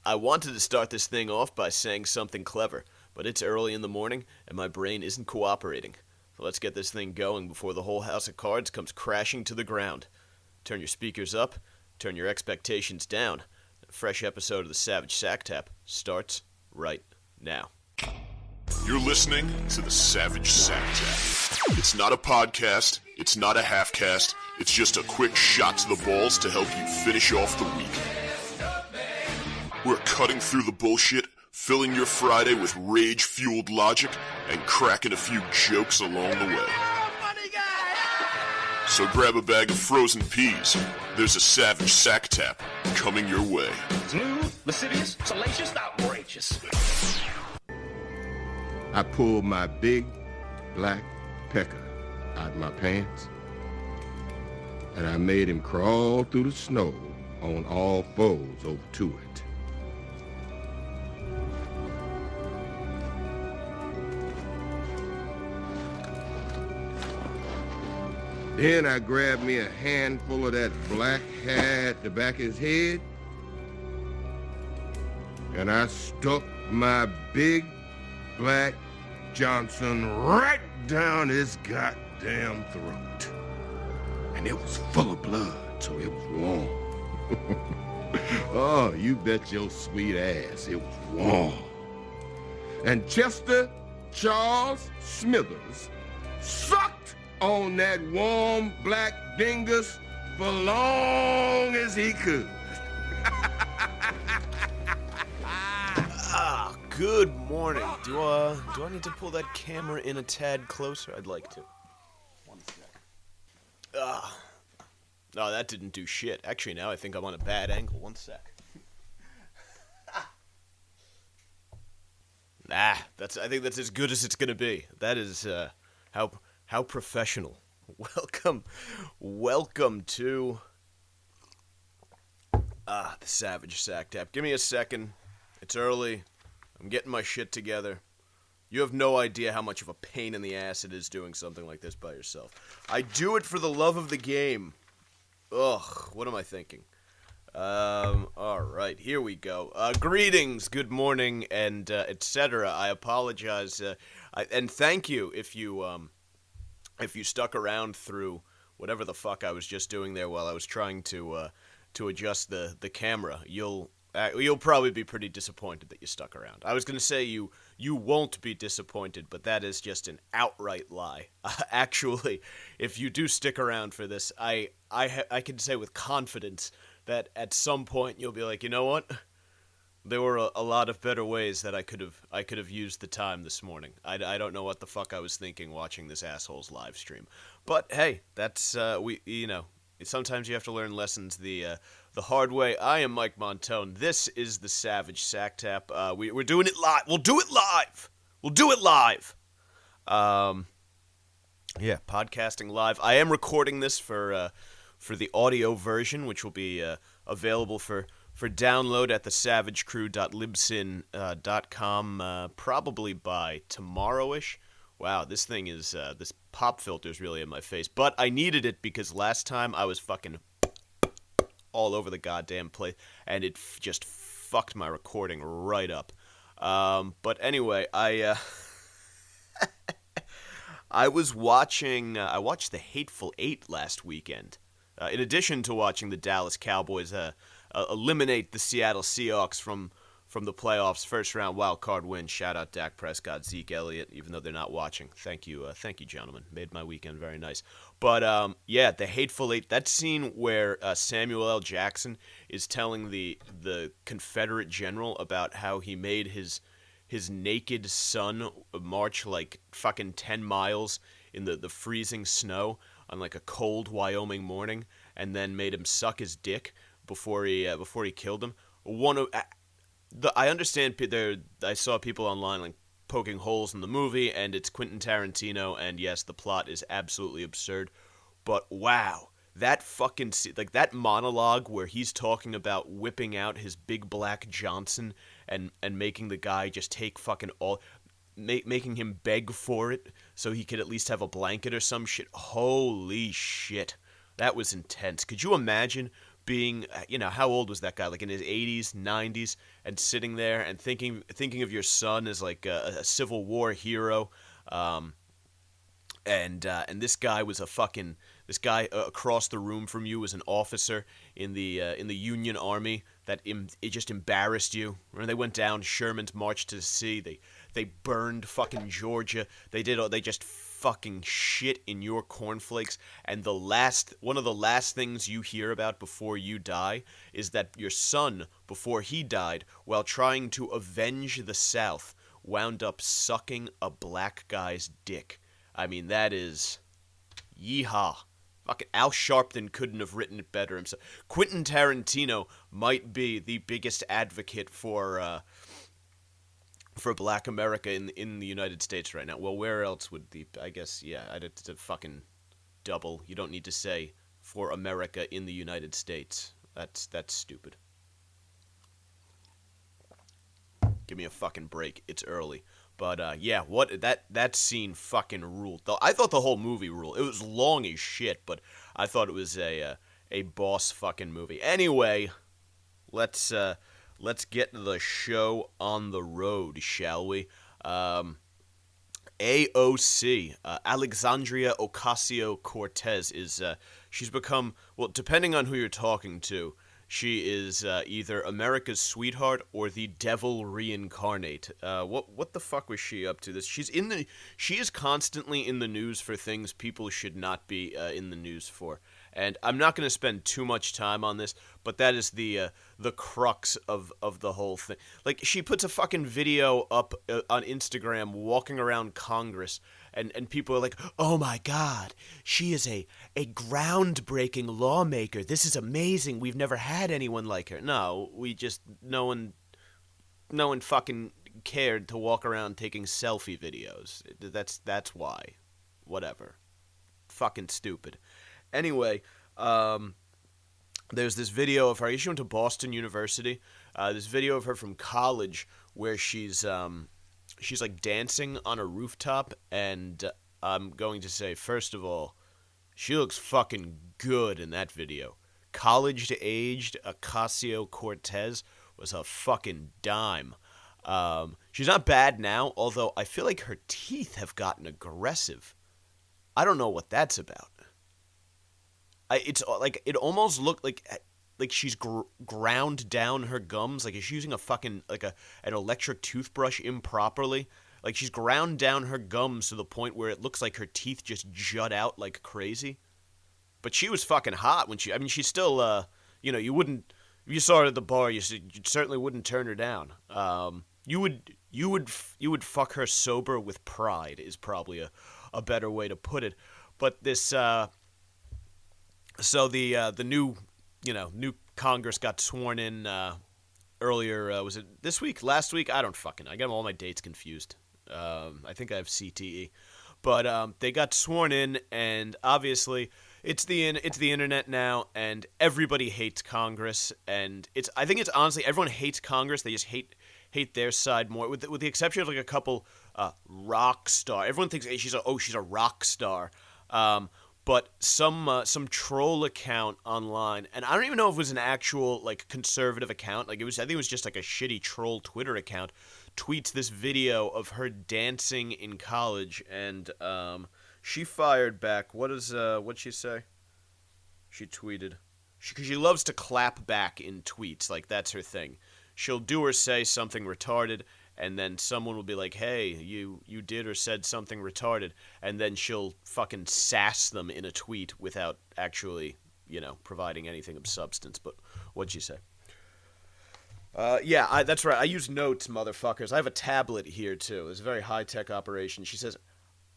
I wanted to start this thing off by saying something clever, but it's early in the morning and my brain isn't cooperating. So let's get this thing going before the whole house of cards comes crashing to the ground. Turn your speakers up, turn your expectations down. A fresh episode of the Savage Sack Tap starts right now. You're listening to the Savage Sack Tap. It's not a podcast, it's not a half-cast, it's just a quick shot to the balls to help you finish off the week. We're cutting through the bullshit, filling your Friday with rage-fueled logic, and cracking a few jokes along the way. So grab a bag of frozen peas. There's a Savage Sack Tap coming your way. Smooth, lascivious, salacious, outrageous. I pulled my big black pecker out of my pants, and I made him crawl through the snow on all fours over to it. Then I grabbed me a handful of that black hair at the back of his head, and I stuck my big black Johnson right down his goddamn throat. And it was full of blood, so it was warm. Oh, you bet your sweet ass it was warm. And Chester Charles Smithers sucked on that warm black dingus for long as he could. Good morning. Do I need to pull that camera in a tad closer? I'd like to. One sec. No, that didn't do shit. Actually, now I think I'm on a bad angle. One sec. I think that's as good as it's gonna be. That is how professional. Welcome to the Savage Sack Tap. Give me a second. It's early. I'm getting my shit together. You have no idea how much of a pain in the ass it is doing something like this by yourself. I do it for the love of the game. Ugh, what am I thinking? Alright, here we go. Greetings, good morning, and etc. I apologize, and thank you if you stuck around through whatever the fuck I was just doing there while I was trying to adjust the camera. You'll probably be pretty disappointed that you stuck around. I was going to say you won't be disappointed, but that is just an outright lie. Actually, if you do stick around for this, I can say with confidence that at some point you'll be like, you know what? There were a lot of better ways that I could have used the time this morning. I don't know what the fuck I was thinking watching this asshole's live stream. But hey, that's sometimes you have to learn lessons the hard way. I am Mike Montone. This is the Savage Sack Tap. We're doing it live. We'll do it live. Yeah, podcasting live. I am recording this for the audio version, which will be available for download at thesavagecrew.libsyn.com probably by tomorrow-ish. Wow, this thing is, this pop filter is really in my face. But I needed it because last time I was fucking all over the goddamn place, and it just fucked my recording right up. But anyway, I watched The Hateful Eight last weekend. In addition to watching the Dallas Cowboys eliminate the Seattle Seahawks from the playoffs, first round wild card win. Shout out Dak Prescott, Zeke Elliott, even though they're not watching. Thank you, gentlemen. Made my weekend very nice. But yeah, The Hateful Eight. That scene where Samuel L. Jackson is telling the Confederate general about how he made his naked son march like fucking 10 miles in the freezing snow on like a cold Wyoming morning, and then made him suck his dick before he killed him. I understand I saw people online like poking holes in the movie, and it's Quentin Tarantino, and yes, the plot is absolutely absurd, but wow, that fucking like that monologue where he's talking about whipping out his big black Johnson and making the guy just take fucking all, making him beg for it so he could at least have a blanket or some shit. Holy shit, that was intense. Could you imagine being, how old was that guy? Like in his 80s, 90s, and sitting there and thinking of your son as like a Civil War hero. And this guy was across the room from you was an officer in the Union Army that it just embarrassed you. When they went down Sherman's March to the Sea, they burned fucking Georgia. They just fucking shit in your cornflakes. And one of the last things you hear about before you die is that your son, before he died, while trying to avenge the South, wound up sucking a black guy's dick. I mean, that is... yeehaw. Fucking Al Sharpton couldn't have written it better himself. Quentin Tarantino might be the biggest advocate for Black America in the United States right now. Well, where else would I guess, yeah, I'd have to fucking double. You don't need to say for America in the United States. That's stupid. Give me a fucking break. It's early. But, yeah, that scene fucking ruled. I thought the whole movie ruled. It was long as shit, but I thought it was a boss fucking movie. Anyway, let's get the show on the road, shall we? AOC, Alexandria Ocasio-Cortez, she's become, well, depending on who you're talking to, she is either America's sweetheart or the devil reincarnate. What the fuck was she up to? She is constantly in the news for things people should not be in the news for. And I'm not going to spend too much time on this, but that is the crux of the whole thing. Like, she puts a fucking video up on Instagram walking around Congress, and people are like, oh my God, she is a groundbreaking lawmaker. This is amazing. We've never had anyone like her. No, no one fucking cared to walk around taking selfie videos. That's why. Whatever. Fucking stupid. Anyway, there's this video of her. She went to Boston University. This video of her from college where she's like dancing on a rooftop, and I'm going to say, first of all, she looks fucking good in that video. College-aged Ocasio-Cortez was a fucking dime. She's not bad now, although I feel like her teeth have gotten aggressive. I don't know what that's about. It's like it almost looked like she's ground down her gums, like she's using a fucking an electric toothbrush improperly. Like she's ground down her gums to the point where it looks like her teeth just jut out like crazy. But she was fucking hot when she's still you wouldn't, if you saw her at the bar, you certainly wouldn't turn her down. You would fuck her sober with pride is probably a better way to put it. But this so the new Congress got sworn in earlier. Was it this week? Last week? I got all my dates confused. I think I have CTE, but they got sworn in, and obviously it's the internet now, and everybody hates Congress, and I think it's honestly everyone hates Congress. They just hate their side more, with the exception of like a couple rock star. Everyone thinks she's a rock star. But some troll account online, and I don't even know if it was an actual like conservative account. Like I think it was just like a shitty troll Twitter account. Tweets this video of her dancing in college, and she fired back. What'd she say? She tweeted, because she loves to clap back in tweets. Like that's her thing. She'll do or say something retarded, and then someone will be like, hey, you did or said something retarded, and then she'll fucking sass them in a tweet without actually, providing anything of substance. But what'd she say? Yeah, that's right. I use notes, motherfuckers. I have a tablet here, too. It's a very high-tech operation. She says,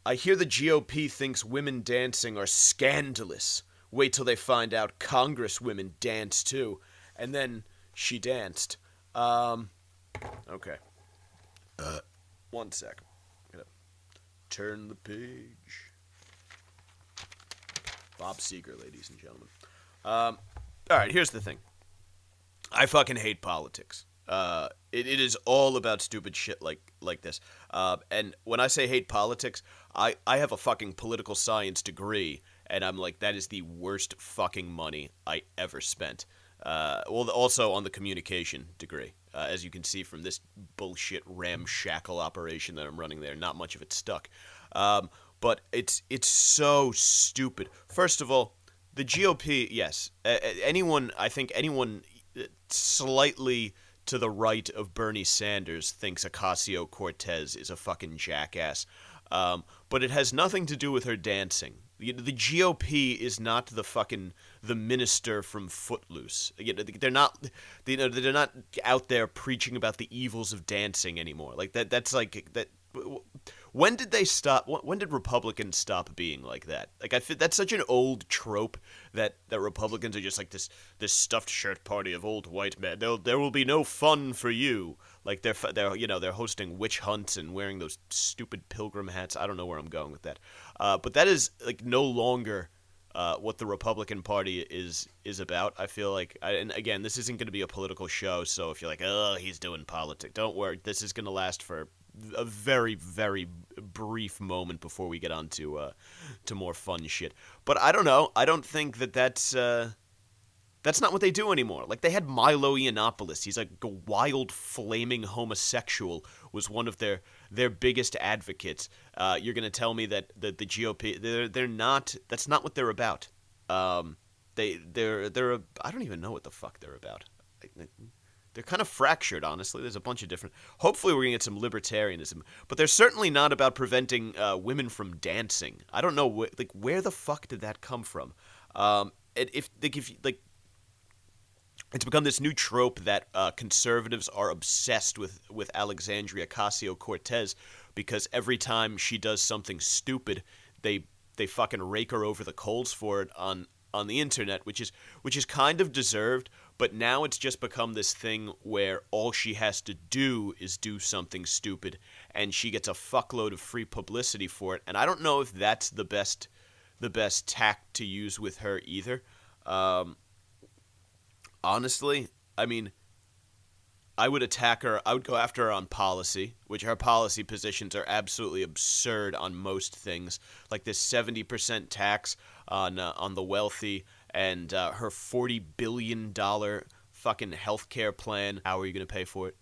I hear the GOP thinks women dancing are scandalous. Wait till they find out Congress women dance, too. And then she danced. Okay. 1 sec. I'm gonna turn the page. Bob Seger, ladies and gentlemen. Alright, here's the thing. I fucking hate politics. It is all about stupid shit like this. And when I say hate politics, I have a fucking political science degree, and I'm like, that is the worst fucking money I ever spent. Also on the communication degree. As you can see from this bullshit ramshackle operation that I'm running there, not much of it stuck. But it's so stupid. First of all, the GOP, yes, anyone slightly to the right of Bernie Sanders thinks Ocasio-Cortez is a fucking jackass. But it has nothing to do with her dancing. The GOP is not the minister from Footloose. They're not out there preaching about the evils of dancing anymore. Like that. That's like that. When did they stop? When did Republicans stop being like that? Like that's such an old trope that Republicans are just like this stuffed shirt party of old white men. There will be no fun for you. Like they're hosting witch hunts and wearing those stupid pilgrim hats. I don't know where I'm going with that. But that is like no longer what the Republican Party is about. I feel like, and again, this isn't going to be a political show. So if you're like, oh, he's doing politics, don't worry. This is going to last for a very, very brief moment before we get on to more fun shit. But I don't know. I don't think that's not what they do anymore. Like, they had Milo Yiannopoulos. He's like a wild, flaming homosexual, was one of their biggest advocates. You're going to tell me that the GOP, they're not, that's not what they're about. I don't even know what the fuck they're about. They're kind of fractured, honestly. There's a bunch of different... Hopefully we're going to get some libertarianism. But they're certainly not about preventing women from dancing. I don't know, where the fuck did that come from? It's become this new trope that conservatives are obsessed with Alexandria Ocasio-Cortez because every time she does something stupid, they fucking rake her over the coals for it on the internet, which is kind of deserved. But now it's just become this thing where all she has to do is do something stupid, and she gets a fuckload of free publicity for it. And I don't know if that's the best tact to use with her either. Honestly, I mean, I would attack her. I would go after her on policy, which her policy positions are absolutely absurd on most things, like this 70% tax on the wealthy and her $40 billion fucking healthcare plan. How are you going to pay for it?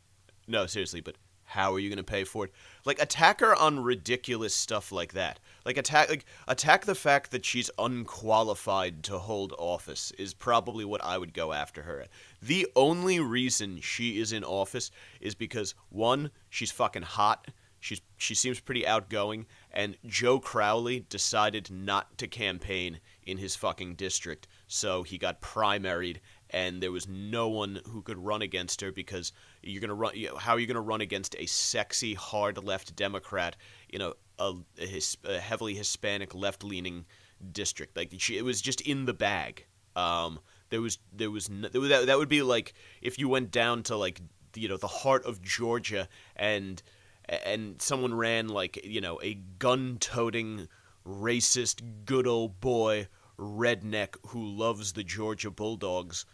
No, seriously, but how are you going to pay for it? Like, attack her on ridiculous stuff like that. Like, attack the fact that she's unqualified to hold office is probably what I would go after her at. The only reason she is in office is because, one, she's fucking hot. She seems pretty outgoing, and Joe Crowley decided not to campaign in his fucking district, so he got primaried, and there was no one who could run against her because how are you gonna run against a sexy, hard left Democrat in a heavily Hispanic left-leaning district? Like, it was just in the bag. That would be like if you went down to, like, the heart of Georgia and someone ran, like, a gun-toting, racist, good old boy redneck who loves the Georgia Bulldogs.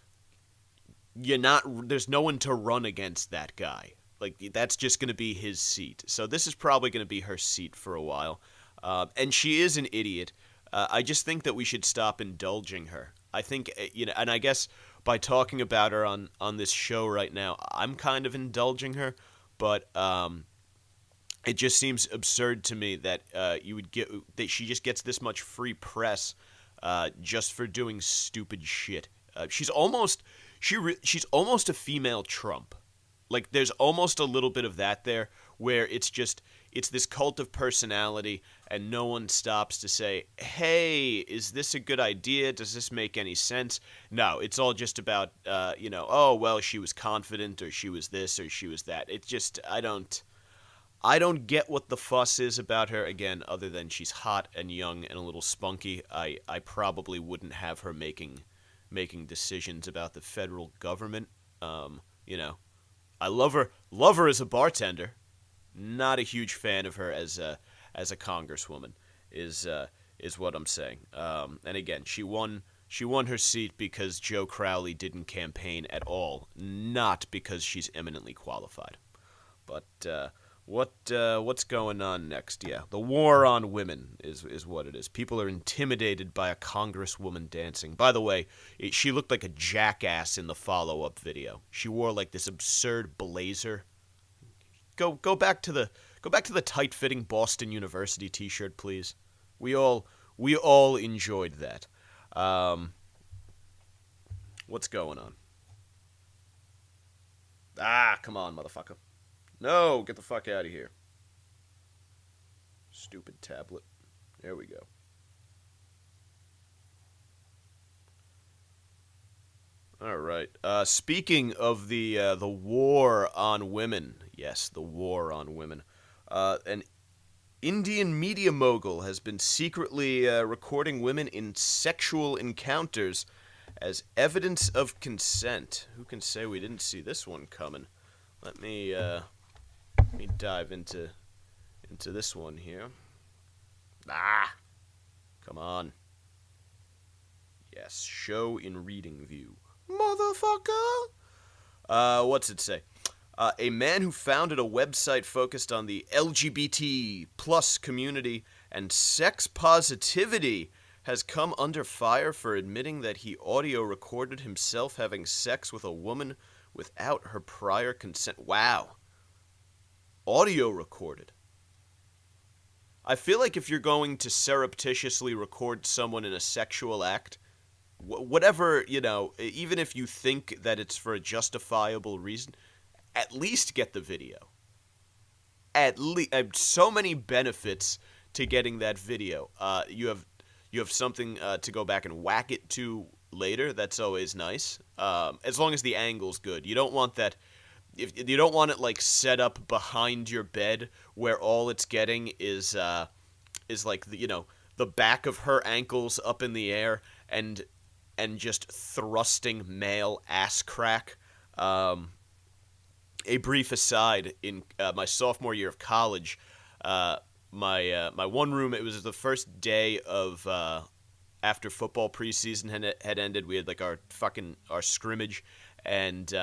There's no one to run against that guy. Like, that's just going to be his seat. So this is probably going to be her seat for a while. And she is an idiot. I just think that we should stop indulging her. I think, and I guess by talking about her on this show right now, I'm kind of indulging her, but it just seems absurd to me that that she just gets this much free press just for doing stupid shit. She's almost a female Trump. Like, there's almost a little bit of that there, where it's this cult of personality, and no one stops to say, hey, is this a good idea? Does this make any sense? No, it's all just about, oh, well, she was confident, or she was this, or she was that. It's just, I don't get what the fuss is about her, again, other than she's hot and young and a little spunky. I probably wouldn't have her making decisions about the federal government. I love her as a bartender. Not a huge fan of her as a congresswoman is what I'm saying. And again, she won her seat because Joe Crowley didn't campaign at all, not because she's eminently qualified. But What's going on next? Yeah, the war on women is what it is. People are intimidated by a congresswoman dancing. By the way, she looked like a jackass in the follow-up video. She wore like this absurd blazer. Go back to the tight-fitting Boston University T-shirt, please. We all enjoyed that. What's going on? Ah, come on, motherfucker. No, get the fuck out of here. Stupid tablet. There we go. All right. Speaking of the war on women, yes, the war on women. An Indian media mogul has been secretly recording women in sexual encounters as evidence of consent. Who can say we didn't see this one coming? Let me dive into this one here. Ah, come on. Yes, show in reading view. Motherfucker! What's it say? A man who founded a website focused on the LGBT plus community and sex positivity has come under fire for admitting that he audio recorded himself having sex with a woman without her prior consent. Wow. Audio recorded. I feel like if you're going to surreptitiously record someone in a sexual act, whatever, even if you think that it's for a justifiable reason, at least get the video. At least, so many benefits to getting that video. You have something to go back and whack it to later. That's always nice. As long as the angle's good. You don't want that. If you don't want it like set up behind your bed where all it's getting is like the back of her ankles up in the air and just thrusting male ass crack. A brief aside, in my sophomore year of college, my one room, it was the first day of after football preseason had ended. We had like our scrimmage, and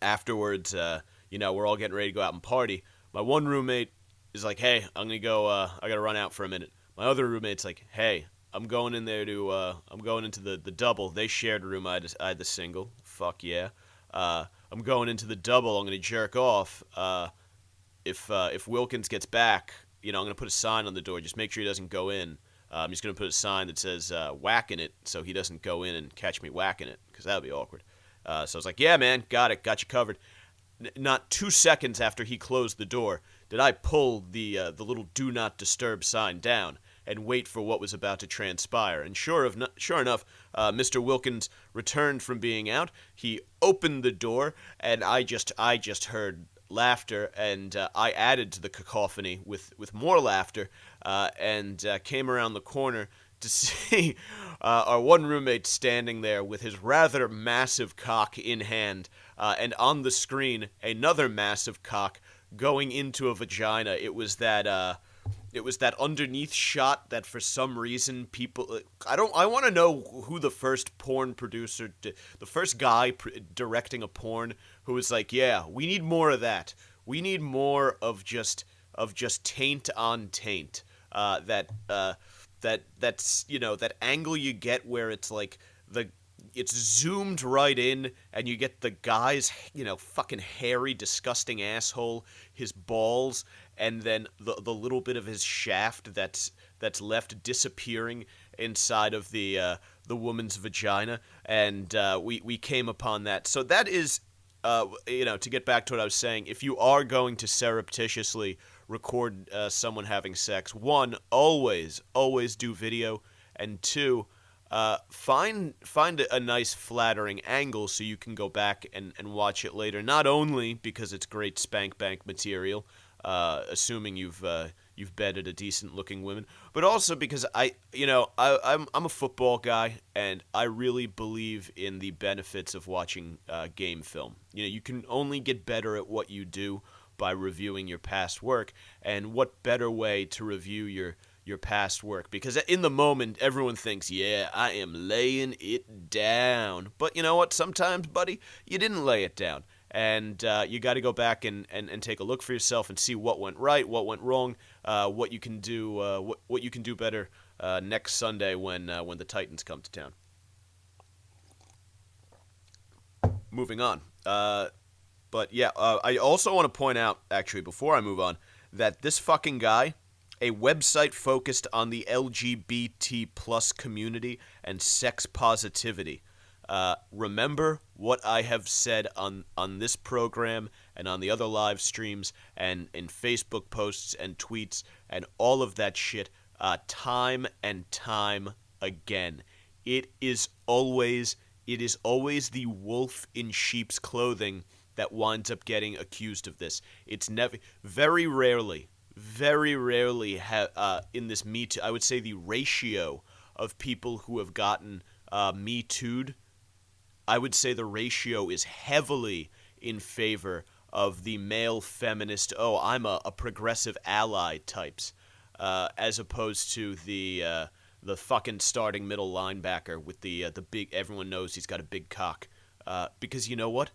afterwards, we're all getting ready to go out and party. My one roommate is like, "Hey, I'm gonna go. I gotta run out for a minute." My other roommate's like, "Hey, I'm going in there to. I'm going into the double. They shared a room. I had the single. Fuck yeah. I'm going into the double. I'm gonna jerk off. If Wilkins gets back, I'm gonna put a sign on the door. Just make sure he doesn't go in. I'm just gonna put a sign that says whacking it, so he doesn't go in and catch me whacking it, because that would be awkward." So I was like, "Yeah, man, got it, got you covered." Not 2 seconds after he closed the door did I pull the little "Do Not Disturb" sign down and wait for what was about to transpire. And sure enough, Mr. Wilkins returned from being out. He opened the door, and I just heard laughter, and I added to the cacophony with more laughter, and came around the corner to see our one roommate standing there with his rather massive cock in hand, and on the screen, another massive cock going into a vagina. It was that underneath shot that for some reason people... I want to know who the first porn producer... the first guy directing a porn who was like, "Yeah, we need more of that. We need more of just taint on taint." That's that angle you get where it's like it's zoomed right in, and you get the guy's fucking hairy, disgusting asshole, his balls, and then the little bit of his shaft that's left disappearing inside of the woman's vagina, and we came upon that. So that is to get back to what I was saying, if you are going to surreptitiously record someone having sex, one, always do video, and two, find a nice flattering angle so you can go back and watch it later. Not only because it's great spank bank material, assuming you've bedded a decent looking woman, but also because I'm a football guy, and I really believe in the benefits of watching game film. You can only get better at what you do by reviewing your past work, and what better way to review your past work? Because in the moment, everyone thinks, "Yeah, I am laying it down." But you know what? Sometimes, buddy, you didn't lay it down. and you got to go back and take a look for yourself and see what went right, what went wrong, what you can do, what you can do better next Sunday when the Titans come to town. Moving on, but yeah, I also want to point out, actually, before I move on, that this fucking guy, a website focused on the LGBT plus community and sex positivity. Remember what I have said on this program and on the other live streams and in Facebook posts and tweets and all of that shit time and time again. It is always the wolf in sheep's clothing that winds up getting accused of this. It's never, very rarely in this Me Too, I would say the ratio of people who have gotten Me Too'd, I would say the ratio is heavily in favor of the male feminist, I'm a progressive ally types, as opposed to the fucking starting middle linebacker with the big, everyone knows he's got a big cock. Because you know what?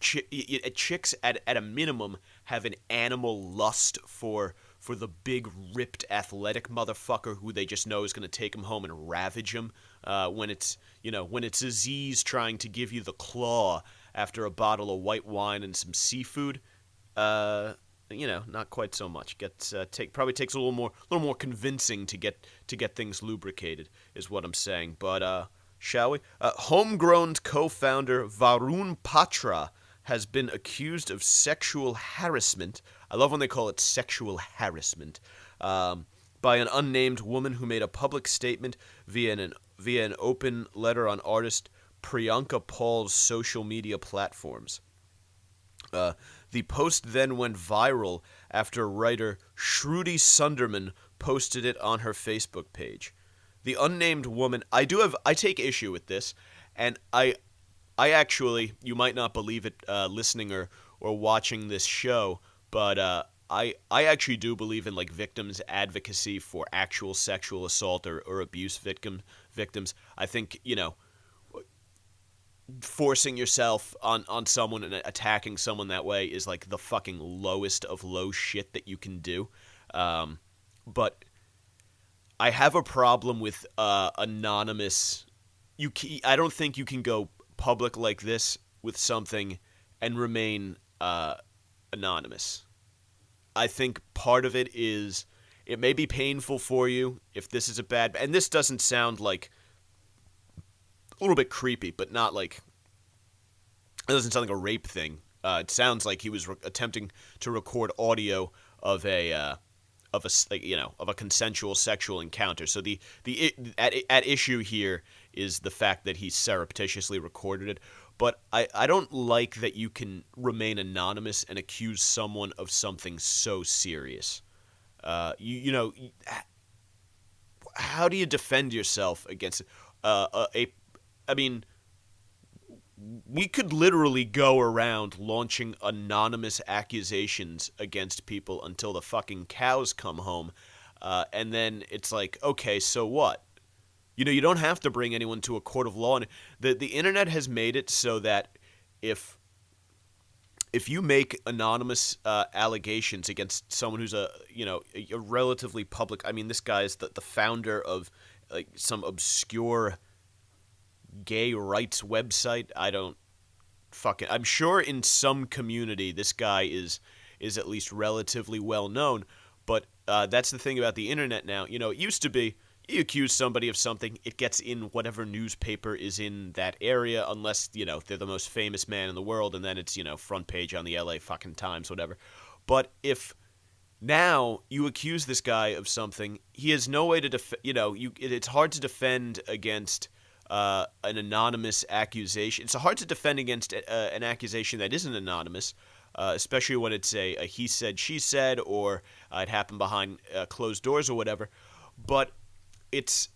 Chicks at a minimum have an animal lust for the big ripped athletic motherfucker who they just know is going to take him home and ravage him when it's Aziz trying to give you the claw after a bottle of white wine and some seafood. Not quite so much. Probably takes a little more convincing to get things lubricated is what I'm saying. But shall we? Homegrown co-founder Varun Patra has been accused of sexual harassment. I love when they call it sexual harassment, by an unnamed woman who made a public statement via an open letter on artist Priyanka Paul's social media platforms. The post then went viral after writer Shruti Sunderman posted it on her Facebook page. The unnamed woman, I take issue with this, and I actually, you might not believe it, listening or watching this show, but I actually do believe in victims advocacy for actual sexual assault or abuse victims. I think forcing yourself on someone and attacking someone that way is the fucking lowest of low shit that you can do. But I have a problem with anonymous. I don't think you can go public like this with something and remain anonymous. I think part of it is it may be painful for you if this is and this doesn't sound like a little bit creepy, but not it doesn't sound like a rape thing. It sounds like he was attempting to record audio of a consensual sexual encounter. So at issue here is the fact that he surreptitiously recorded it. But I don't like that you can remain anonymous and accuse someone of something so serious. How do you defend yourself against we could literally go around launching anonymous accusations against people until the fucking cows come home, and then it's okay, so what? You don't have to bring anyone to a court of law. And the internet has made it so that if you make anonymous allegations against someone who's a relatively public, this guy is the founder of some obscure gay rights website. I'm sure in some community this guy is at least relatively well known, but that's the thing about the internet now. It used to be you accuse somebody of something, it gets in whatever newspaper is in that area, unless they're the most famous man in the world, and then it's front page on the LA fucking Times, whatever. But if now you accuse this guy of something, he has no way to it's hard to defend against an anonymous accusation. It's hard to defend against an accusation that isn't anonymous, especially when it's a he said, she said, or it happened behind closed doors or whatever. But it's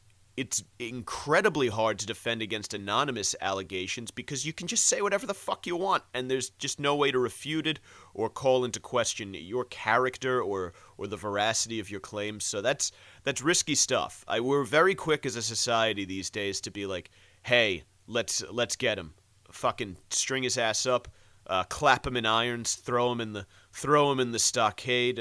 incredibly hard to defend against anonymous allegations because you can just say whatever the fuck you want, and there's just no way to refute it or call into question your character or the veracity of your claims. So that's risky stuff. We're very quick as a society these days to be like, hey, let's get him, fucking string his ass up, clap him in irons, throw him in the stockade,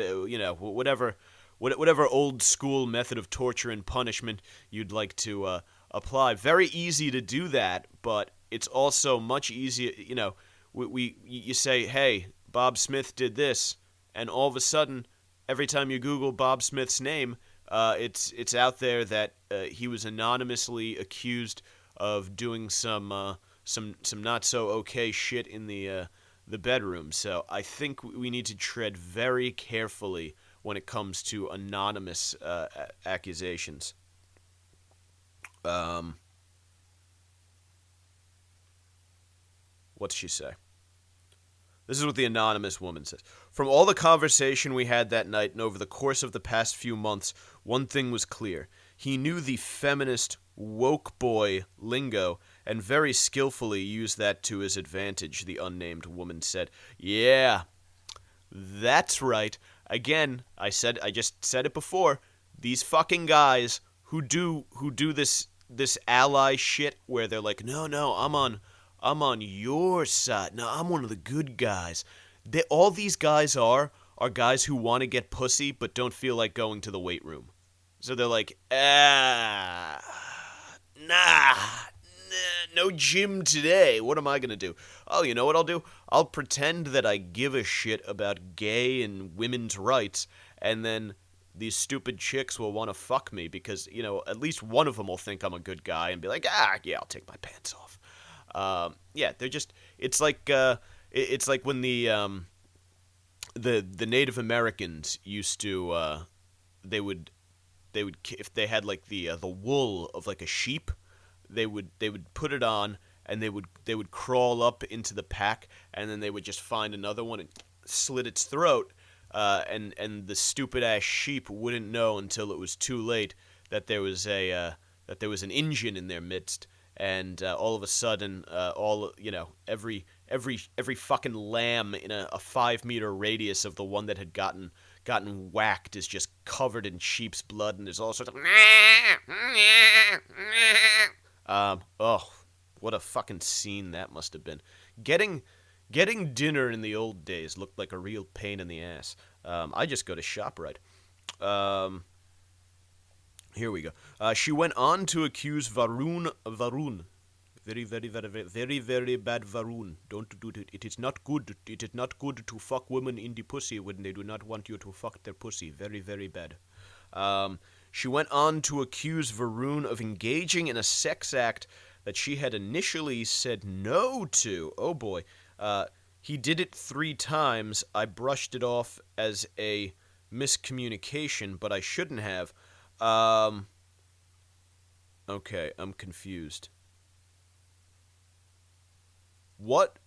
whatever old school method of torture and punishment you'd like to apply. Very easy to do that, but it's also much easier. You say, hey, Bob Smith did this, and all of a sudden, every time you Google Bob Smith's name, it's out there that he was anonymously accused of doing some not so okay shit in the bedroom. So I think we need to tread very carefully when it comes to anonymous accusations. What's she say? This is what the anonymous woman says. From all the conversation we had that night and over the course of the past few months, one thing was clear. He knew the feminist woke boy lingo and very skillfully used that to his advantage, the unnamed woman said. Yeah, that's right. Again, I just said it before. These fucking guys who do this ally shit where they're like, no, I'm on your side. No, I'm one of the good guys. All these guys are guys who want to get pussy but don't feel like going to the weight room. So they're like, no gym today. What am I going to do? Oh, you know what I'll do? I'll pretend that I give a shit about gay and women's rights, and then these stupid chicks will want to fuck me because, at least one of them will think I'm a good guy and be like, yeah, I'll take my pants off. They're just, it's like when the Native Americans used to, they would, if they had like the wool of like a sheep, they would put it on and they would crawl up into the pack, and then they would just find another one and slit its throat, and the stupid ass sheep wouldn't know until it was too late that there was an Injun in their midst. And all of a sudden, every fucking lamb in a 5-meter radius of the one that had gotten whacked is just covered in sheep's blood, and there's all sorts of what a fucking scene that must have been. Getting dinner in the old days looked like a real pain in the ass. I just go to ShopRite. Here we go. She went on to accuse Varun. Very, very, very, very, very, very bad Varun. Don't do it. It is not good. It is not good to fuck women in the pussy when they do not want you to fuck their pussy. Very, very bad. She went on to accuse Varun of engaging in a sex act that she had initially said no to. Oh boy. He did it 3 times. I brushed it off as a miscommunication, but I shouldn't have. Okay, I'm confused. What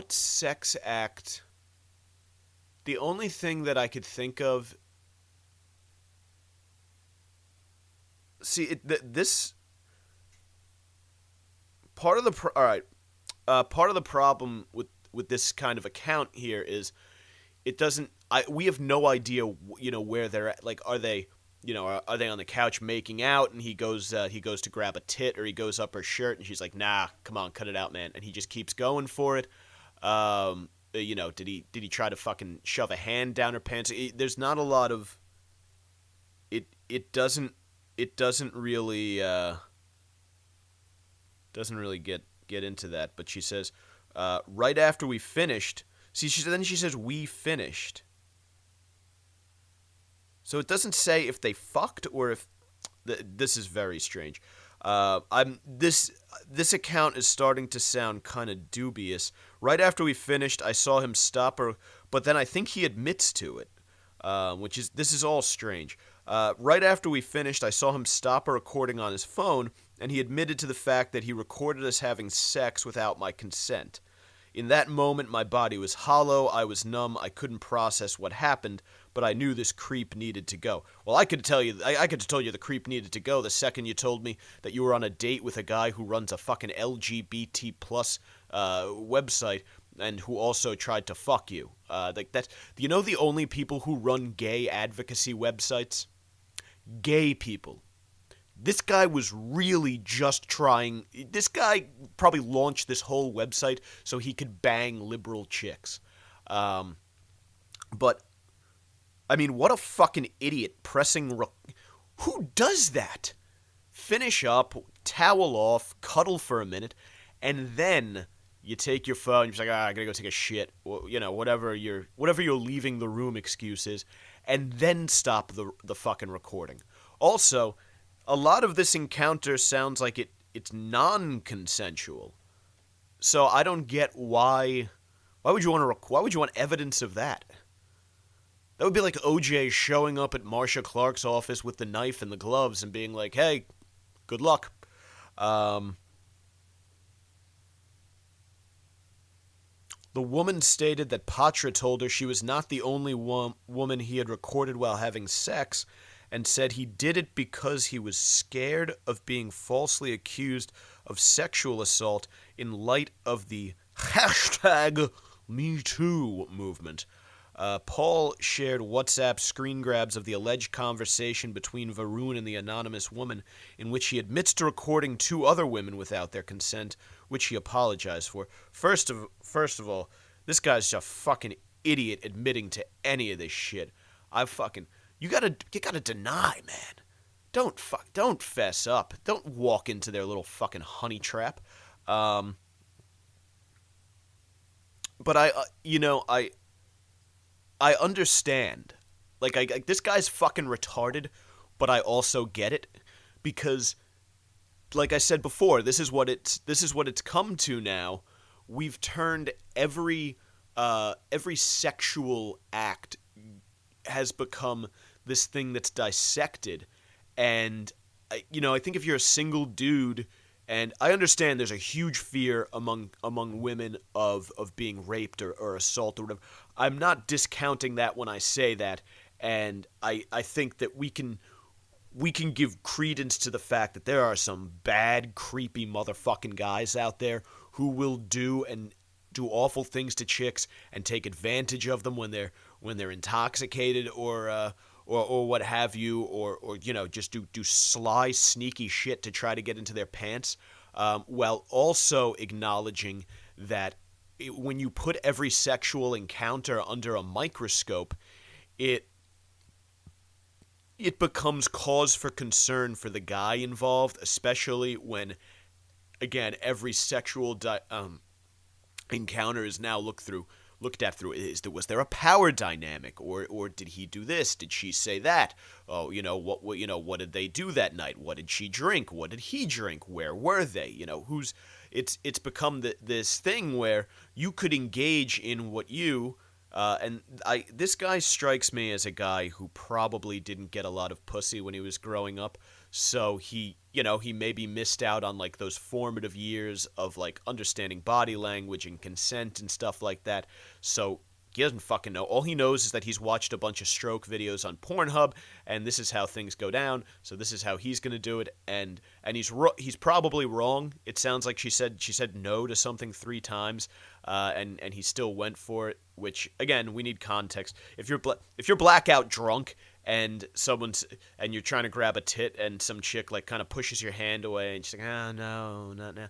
sex act? The only thing that I could think of. See, this part of the all right. Part of the problem with this kind of account here is it doesn't. We have no idea, where they're at. Like, are they on the couch making out, and he goes to grab a tit, or he goes up her shirt, and she's like, nah, come on, cut it out, man, and he just keeps going for it. Did he try to fucking shove a hand down her pants? There's not a lot of. It doesn't really get into that. But she says, right after we finished. See, then she says we finished. So it doesn't say if they fucked or if. This is very strange. This account is starting to sound kind of dubious. Right after we finished, I saw him stop her, but then I think he admits to it, this is all strange. Right after we finished, I saw him stop a recording on his phone, and he admitted to the fact that he recorded us having sex without my consent. In that moment, my body was hollow, I was numb, I couldn't process what happened, but I knew this creep needed to go. Well, I could have told you the creep needed to go the second you told me that you were on a date with a guy who runs a fucking LGBT plus website and who also tried to fuck you. The only people who run gay advocacy websites? Gay people. this guy was really just trying. This guy probably launched this whole website so he could bang liberal chicks. But I mean, what a fucking idiot pressing. Who does that? Finish up, towel off, cuddle for a minute, and then you take your phone. You're like, I gotta go take a shit. You know, whatever your leaving the room excuse is, and then stop the fucking recording. Also, a lot of this encounter sounds like it's non-consensual. So I don't get why would you want evidence of that? That would be like OJ showing up at Marcia Clark's office with the knife and the gloves and being like, "Hey, good luck." The woman stated that Patra told her she was not the only woman he had recorded while having sex, and said he did it because he was scared of being falsely accused of sexual assault in light of the #MeToo movement. Paul shared WhatsApp screen grabs of the alleged conversation between Varun and the anonymous woman, in which he admits to recording 2 other women without their consent, which he apologized for. First of all, this guy's a fucking idiot admitting to any of this shit. You gotta deny, man. Don't fess up. Don't walk into their little fucking honey trap. But I understand. Like, this guy's fucking retarded, but I also get it, because, like I said before, this is what it's come to now. We've turned every sexual act has become this thing that's dissected, and I think if you're a single dude, and I understand there's a huge fear among women of being raped or assaulted or whatever. I'm not discounting that when I say that, and I think that we can give credence to the fact that there are some bad, creepy motherfucking guys out there who will do awful things to chicks and take advantage of them when they're intoxicated or what have you, or just do sly, sneaky shit to try to get into their pants, while also acknowledging that when you put every sexual encounter under a microscope, it becomes cause for concern for the guy involved, especially when, again, every sexual encounter is now looked at through was there a power dynamic, or did he do this, did she say that, what did they do that night, what did she drink, what did he drink, where were they, it's become this thing where you could engage in what this guy strikes me as a guy who probably didn't get a lot of pussy when he was growing up, so he maybe missed out on like those formative years of like understanding body language and consent and stuff like that. So he doesn't fucking know. All he knows is that he's watched a bunch of stroke videos on Pornhub, and this is how things go down. So this is how he's gonna do it, and he's probably wrong. It sounds like she said no to something 3 times, and he still went for it. Which, again, we need context. If you're blackout drunk and you're trying to grab a tit and some chick like kind of pushes your hand away and she's like, no, not now.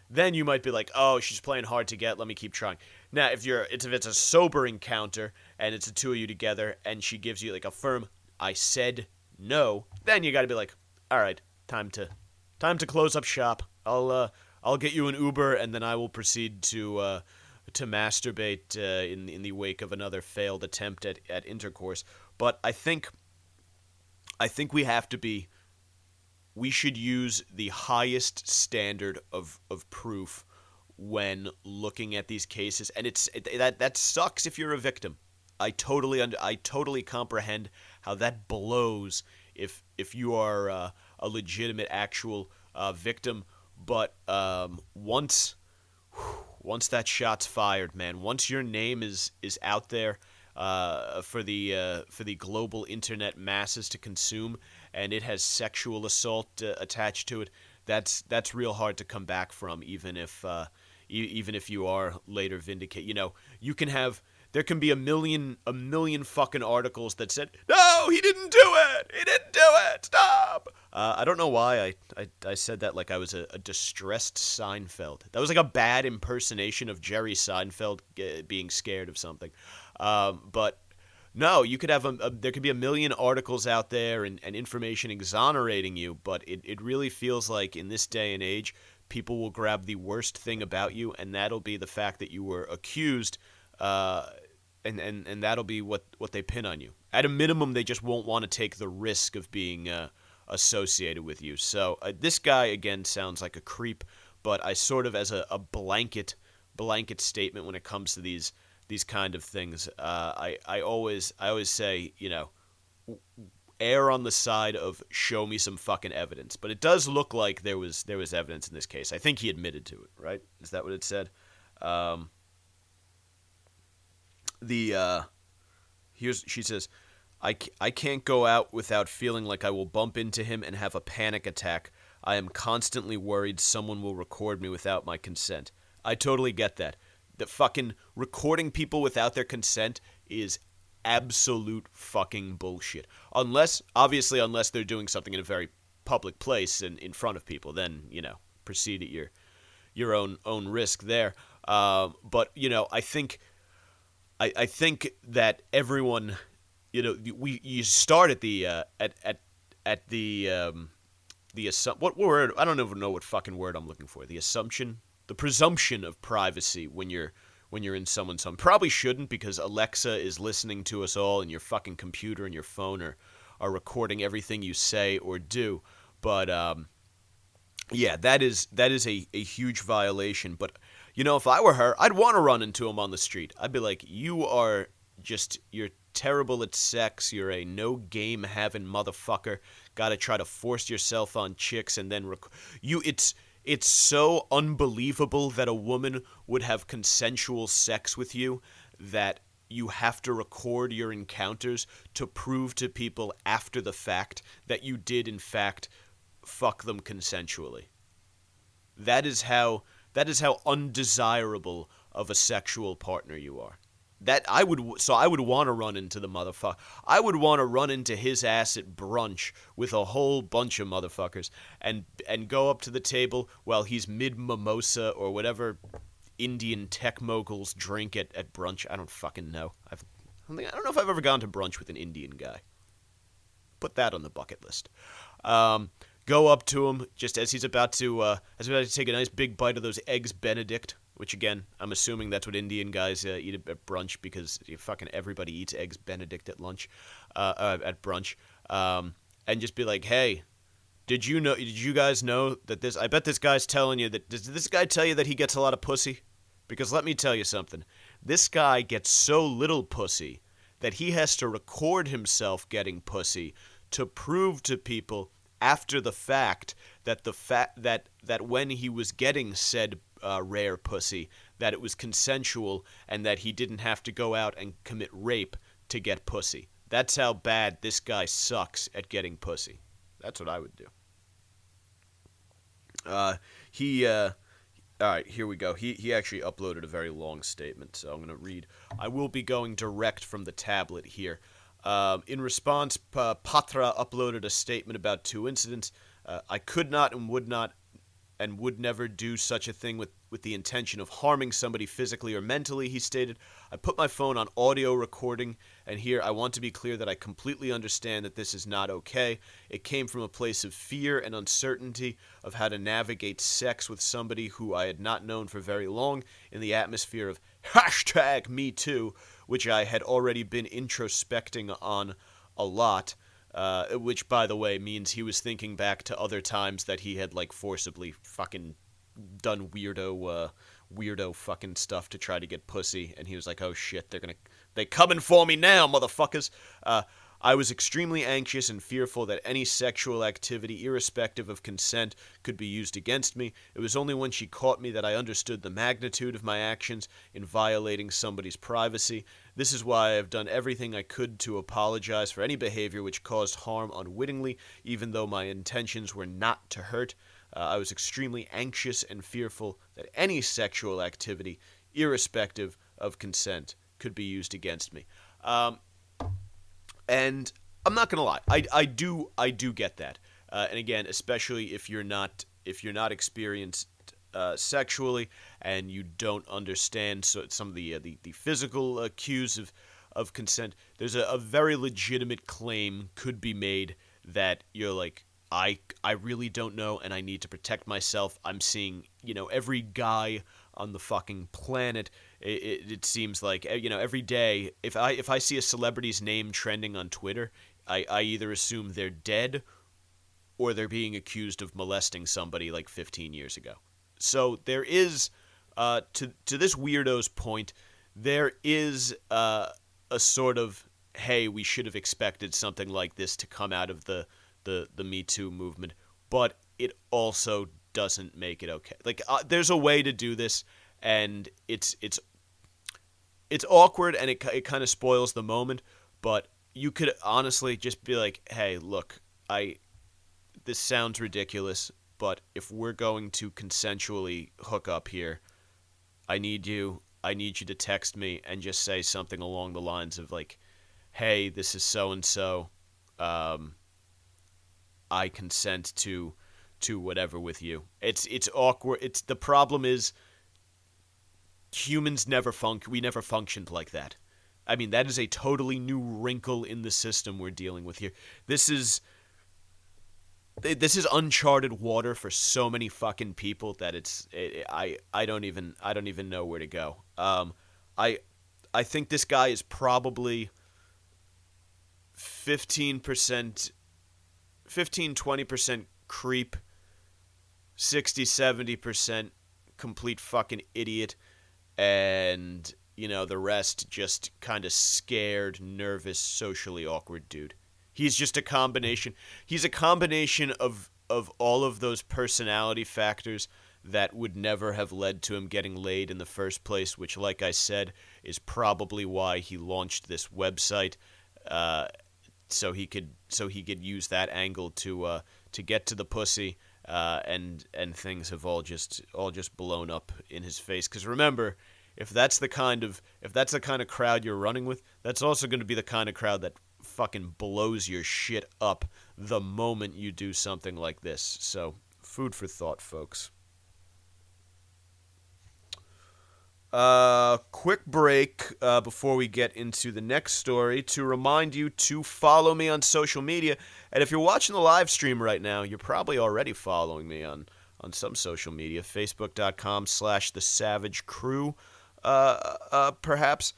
Then you might be like, oh, she's playing hard to get, let me keep trying. Now, if it's a sober encounter and it's the 2 of you together and she gives you like a firm, I said no, then you got to be like, all right, time to close up shop. I'll get you an Uber, and then I will proceed to masturbate in the wake of another failed attempt at intercourse. But I think we should use the highest standard of proof when looking at these cases, and that sucks if you're a victim. I totally comprehend how that blows if you are a legitimate actual victim. But once that shot's fired, man, once your name is out there for the global internet masses to consume, and it has sexual assault attached to it, that's real hard to come back from, even if you are later vindicated. You can have there can be a million fucking articles that said, no, he didn't do it. He didn't do it. Stop. I don't know why I said that like I was a distressed Seinfeld. That was like a bad impersonation of Jerry Seinfeld being scared of something. But no, you could have there could be a million articles out there and information exonerating you, but it really feels like in this day and age, people will grab the worst thing about you, and that'll be the fact that you were accused, and that'll be what they pin on you. At a minimum, they just won't want to take the risk of being associated with you. So this guy, again, sounds like a creep, but I sort of, as a blanket statement when it comes to these kind of things, I always say, you know, err on the side of show me some fucking evidence. But it does look like there was evidence in this case. I think he admitted to it, right? Is that what it said? She says, I can't go out without feeling like I will bump into him and have a panic attack. I am constantly worried someone will record me without my consent. I totally get that. The fucking recording people without their consent is absolute fucking bullshit. Unless they're doing something in a very public place and in front of people, then, you know, proceed at your own risk there. But, you know, I think that everyone, you know, you start at the what word? I don't even know what fucking word I'm looking for. The presumption of privacy when you're in someone's home. Probably shouldn't, because Alexa is listening to us all, and your fucking computer and your phone are recording everything you say or do. But yeah, that is a huge violation. But you know, if I were her, I'd want to run into him on the street. I'd be like, you're terrible at sex. You're a no game having motherfucker. Got to try to force yourself on chicks and then It's so unbelievable that a woman would have consensual sex with you that you have to record your encounters to prove to people after the fact that you did, in fact, fuck them consensually. That is how undesirable of a sexual partner you are. I would want to run into the motherfucker. I would want to run into his ass at brunch with a whole bunch of motherfuckers and go up to the table while he's mid-mimosa or whatever Indian tech moguls drink at brunch. I don't fucking know. I don't know if I've ever gone to brunch with an Indian guy. Put that on the bucket list. Go up to him just as he's about to take a nice big bite of those eggs Benedict, which, again, I'm assuming that's what Indian guys eat at brunch, because fucking everybody eats eggs Benedict at at brunch. And just be like, hey, did you guys know that this? I bet this guy's telling you that. Does this guy tell you that he gets a lot of pussy? Because let me tell you something. This guy gets so little pussy that he has to record himself getting pussy to prove to people after the fact that that when he was getting said rare pussy, that it was consensual and that he didn't have to go out and commit rape to get pussy. That's how bad this guy sucks at getting pussy. That's what I would do. All right, here we go. He actually uploaded a very long statement, so I'm going to read. I will be going direct from the tablet here. In response, Patra uploaded a statement about 2 incidents. I could not and would never do such a thing with the intention of harming somebody physically or mentally, he stated. I put my phone on audio recording, and here I want to be clear that I completely understand that this is not okay. It came from a place of fear and uncertainty of how to navigate sex with somebody who I had not known for very long in the atmosphere of #MeToo, which I had already been introspecting on a lot. Which, by the way, means he was thinking back to other times that he had, like, forcibly fucking done weirdo fucking stuff to try to get pussy, and he was like, oh shit, they coming for me now, motherfuckers. I was extremely anxious and fearful that any sexual activity, irrespective of consent, could be used against me. It was only when she caught me that I understood the magnitude of my actions in violating somebody's privacy. This is why I have done everything I could to apologize for any behavior which caused harm unwittingly, even though my intentions were not to hurt. I was extremely anxious and fearful that any sexual activity, irrespective of consent, used against me. And I'm not gonna lie, I do get that. And again, especially if you're not experienced sexually and you don't understand some of the physical cues of consent, there's a very legitimate claim could be made that you're like, I really don't know, and I need to protect myself. I'm seeing, every guy on the fucking planet. It seems like, every day, if I see a celebrity's name trending on Twitter, I either assume they're dead or they're being accused of molesting somebody like 15 years ago. So there is, to this weirdo's point, there is a sort of, hey, we should have expected something like this to come out of the Me Too movement, but it also doesn't make it okay. Like, there's a way to do this, and it's awkward, and it kind of spoils the moment, but you could honestly just be like, hey, look, this sounds ridiculous, but if we're going to consensually hook up here, I need you to text me and just say something along the lines of like, hey, this is so-and-so, I consent to whatever with you. It's awkward. The problem is humans we never functioned like that. I mean, that is a totally new wrinkle in the system we're dealing with here. This is uncharted water for so many fucking people that I don't even know where to go. I think this guy is probably 15-20% creep, 60-70% complete fucking idiot, and the rest just kind of scared, nervous, socially awkward dude. He's just a combination. He's a combination of all of those personality factors that would never have led to him getting laid in the first place, which, like I said, is probably why he launched this website, so he could use that angle to get to the pussy, and things have all just blown up in his face. Because remember, if that's the kind of crowd you're running with, that's also going to be the kind of crowd that fucking blows your shit up the moment you do something like this. So, food for thought, folks. Quick break before we get into the next story to remind you to follow me on social media. And if you're watching the live stream right now, you're probably already following me on some social media. Facebook.com/TheSavageCrew, perhaps.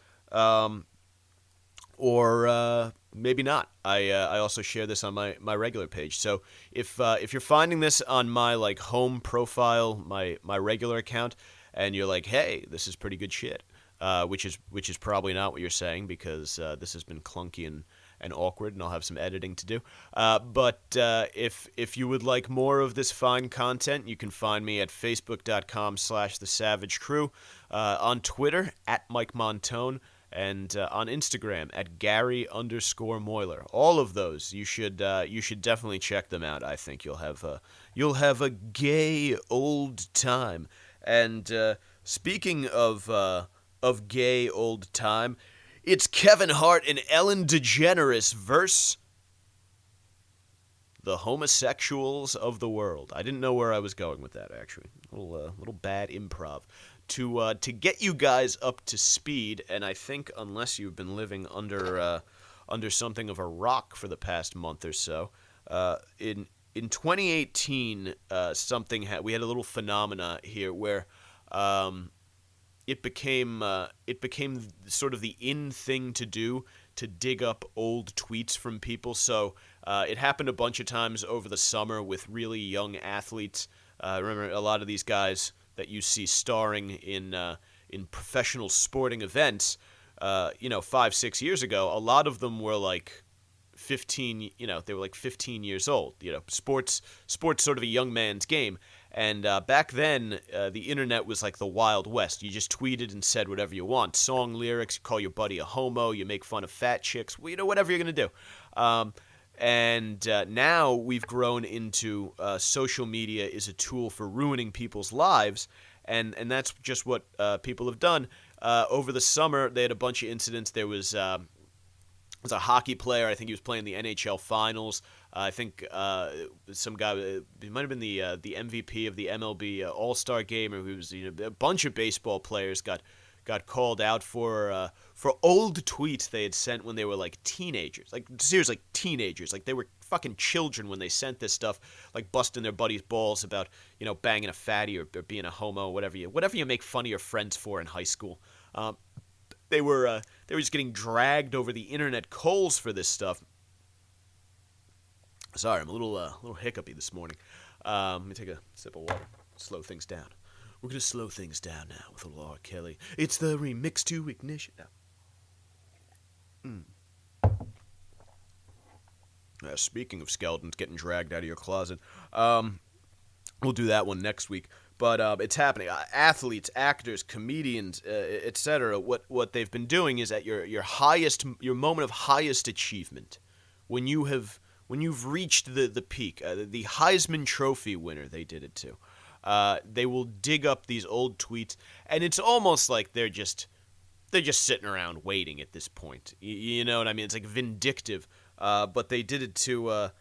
Or maybe not. I also share this on my regular page. So if you're finding this on my home profile, my regular account, and you're like, hey, this is pretty good shit, which is probably not what you're saying, because this has been clunky and awkward, and I'll have some editing to do. But if you would like more of this fine content, you can find me at Facebook.com/TheSavageCrew, on Twitter @Mike Montone, and on Instagram @Gary_Moiler. All of those, you should definitely check them out. I think you'll have a gay old time. And speaking of gay old time, it's Kevin Hart and Ellen DeGeneres versus the homosexuals of the world. I didn't know where I was going with that, actually. Little bad improv. To get you guys up to speed, and I think unless you've been living under something of a rock for the past month or so, in 2018, we had a little phenomena here where it became sort of the in thing to do to dig up old tweets from people. So it happened a bunch of times over the summer with really young athletes. Remember, a lot of these guys that you see starring in professional sporting events, 5-6 years ago, a lot of them were like 15, they were like 15 years old. Sports sort of a young man's game. And back then, the internet was like the Wild West. You just tweeted and said whatever you want. Song lyrics, you call your buddy a homo, you make fun of fat chicks, whatever you're going to do. And now we've grown into social media is a tool for ruining people's lives. and that's just what people have done. Over the summer, they had a bunch of incidents. There was a hockey player. I think he was playing the NHL Finals. I think some guy, it might have been the MVP of the MLB All-Star Game, or he was, a bunch of baseball players got called out for old tweets they had sent when they were like teenagers, like seriously, like teenagers, like they were fucking children when they sent this stuff, like busting their buddies' balls about banging a fatty or being a homo, whatever you make fun of your friends for in high school. They were just getting dragged over the internet coals for this stuff. Sorry, I'm a little hiccupy this morning. Let me take a sip of water. Slow things down. We're gonna slow things down now with a little R. Kelly. It's the remix to Ignition. Speaking of skeletons getting dragged out of your closet, we'll do that one next week. But it's happening. Athletes, actors, comedians, etc. What they've been doing is at your moment of highest achievement, when you've reached the peak, the Heisman Trophy winner, they did it to. They will dig up these old tweets, and it's almost like they're just sitting around waiting at this point. You know what I mean? It's like vindictive. But they did it to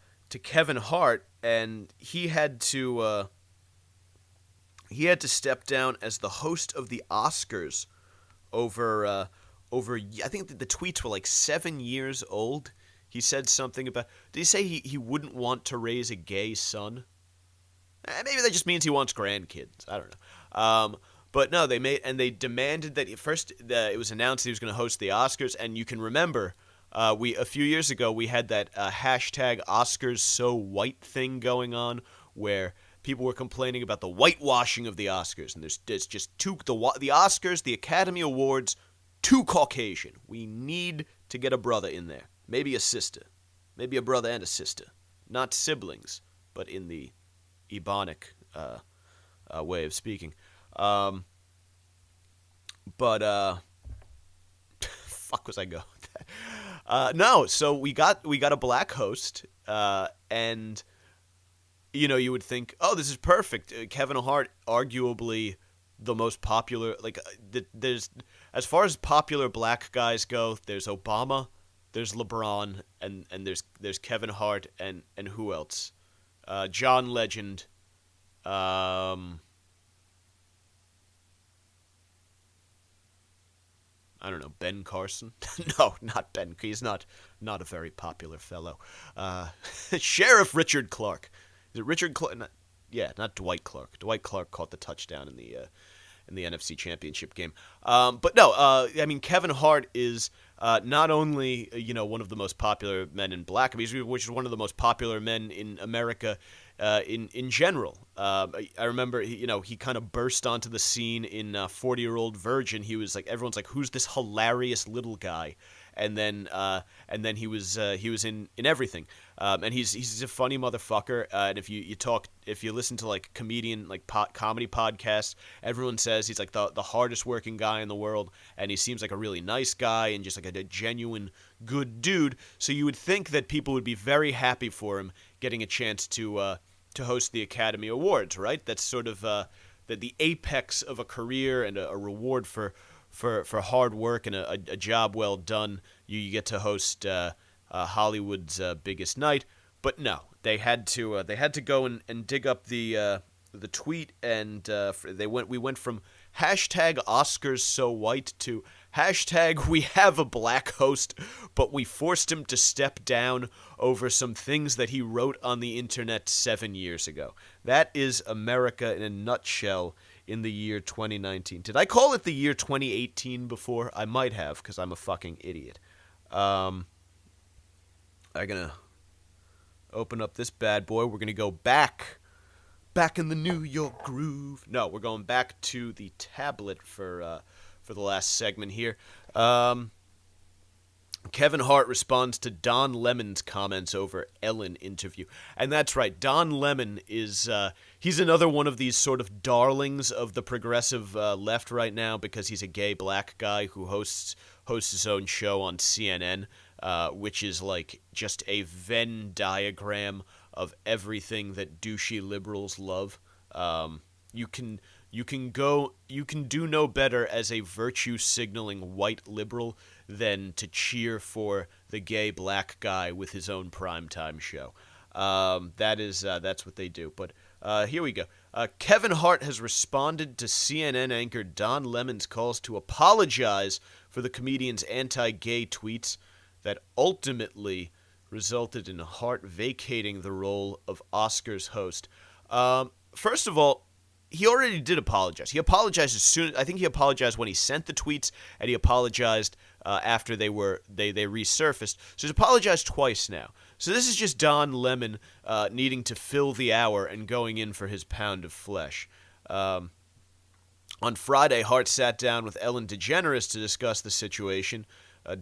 Kevin Hart, and he had to step down as the host of the Oscars over I think the tweets were like 7 years old. He said something about, did he say he wouldn't want to raise a gay son? Maybe that just means he wants grandkids. I don't know. But no, they demanded that it was announced he was going to host the Oscars, and you can remember a few years ago we had that hashtag Oscars so white thing going on, where people were complaining about the whitewashing of the Oscars, and there's just the Oscars, the Academy Awards, too Caucasian. We need to get a brother in there, maybe a sister, maybe a brother and a sister, not siblings, but in the Ebonic way of speaking. Fuck was I going? No, so we got a black host, and you would think, oh, this is perfect. Kevin Hart, arguably the most popular. Like, there's, as far as popular black guys go, there's Obama, there's LeBron, and there's Kevin Hart, and who else? John Legend. I don't know, Ben Carson? No, not Ben. He's not a very popular fellow. Sheriff Richard Clark. Is it Richard Clark? Not Dwight Clark. Dwight Clark caught the touchdown in the NFC Championship game. But no, I mean, Kevin Hart is not only one of the most popular men in black, which is one of the most popular men in America in general. I remember he kind of burst onto the scene in 40-Year-Old Virgin. He was like, everyone's like, who's this hilarious little guy? And then he was in everything. And he's a funny motherfucker. And if you listen to like comedian comedy podcasts, everyone says he's like the hardest working guy in the world, and he seems like a really nice guy and just like a genuine good dude. So you would think that people would be very happy for him getting a chance to host the Academy Awards, right? That's sort of the apex of a career and a reward for hard work and a job well done. You get to host Hollywood's biggest night. But no, they had to go and dig up the tweet, and we went from hashtag Oscars so white to hashtag we have a black host, but we forced him to step down over some things that he wrote on the internet 7 years ago. That is America in a nutshell in the year 2019. Did I call it the year 2018 before? I might have, because I'm a fucking idiot. I'm gonna open up this bad boy. We're gonna go back in the New York groove. No, we're going back to the tablet for the last segment here. Kevin Hart responds to Don Lemon's comments over Ellen interview. And that's right, Don Lemon is he's another one of these sort of darlings of the progressive left right now, because he's a gay black guy who hosts his own show on CNN, which is like just a Venn diagram of everything that douchey liberals love. You can do no better as a virtue-signaling white liberal than to cheer for the gay black guy with his own primetime show. That's what they do. But here we go. Kevin Hart has responded to CNN anchor Don Lemon's calls to apologize for the comedian's anti-gay tweets that ultimately resulted in Hart vacating the role of Oscars host. First of all, he already did apologize. He apologized I think he apologized when he sent the tweets, and he apologized after they resurfaced. So he's apologized twice now. So this is just Don Lemon needing to fill the hour and going in for his pound of flesh. On Friday, Hart sat down with Ellen DeGeneres to discuss the situation.